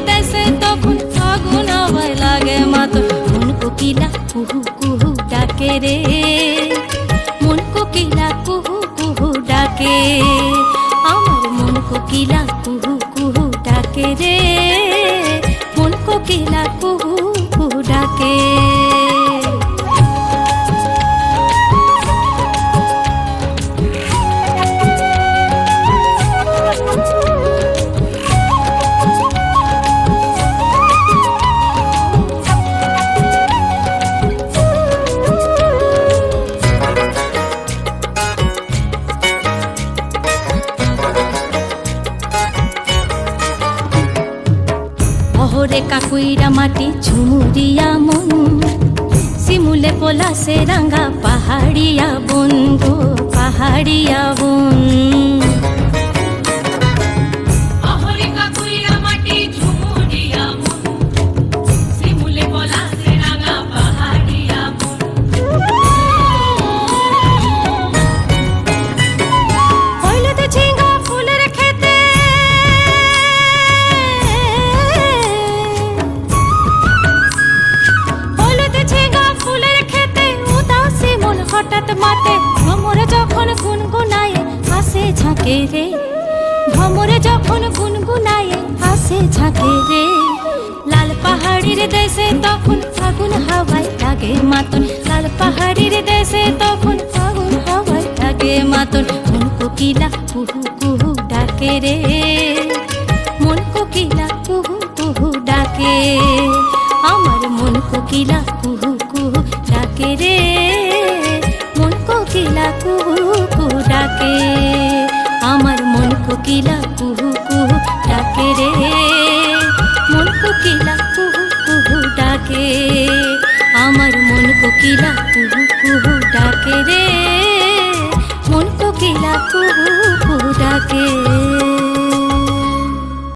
দেশে তখন ফাগুন হাওয়ায় লাগে মাতন। মন কোকিলা কুহু কুহু ডাকে রে, মন কোকিলা কুহু কুহু ডাকে। আমার মন কোকিলা কুহু কুহু ডাকে রে, মন কোকিলা কুহু কুহু ডাকে। অহরে কাকুইরা মাটি ঝুমুরিয়া মন, শিমুলে পলাশে রাঙা পাহাড়িয়া বন গো পাহাড়িয়া বন। অহরে কাকুইরা মাটি ঝুমুরিয়া মন, শিমুলে পলাশে রাঙা পাহাড়িয়া বন। হইলতে ঝিঙ্গা ফুলের খেতে, হইলতে ঝিঙ্গা ফুলের খেতে উদাসী মন হঠাৎ মাতে। ভ্রমরে যখন গুনগুনায়ে আসে ঝাঁকে রে, ভ্রমরে যখন গুনগুনায়ে আসে ঝাঁকে রে। লাল পাহাড়ির দেশে তখন ফাগুন হাওয়ায় লাগে মাতন, লাল পাহাড়ির দেশে তখন ফাগুন হাওয়ায় লাগে মাতন। মন কোকিলা কুহু কুহু ডাকে রে, মন কোকিলা কুহু কুহু ডাকে। আমার মন কোকিলা কুহু কুহু ডাকে রে, মন কোকিলা কুহু কুহু ডাকে। আমার মন কোকিলা কুহু কুহু ডাকে রে, মন কোকিলা কুহু কুহু ডাকে। আমার মন কোকিলা কুহু কুহু ডাকে রে, মন কোকিলা কুহু কুহু ডাকে।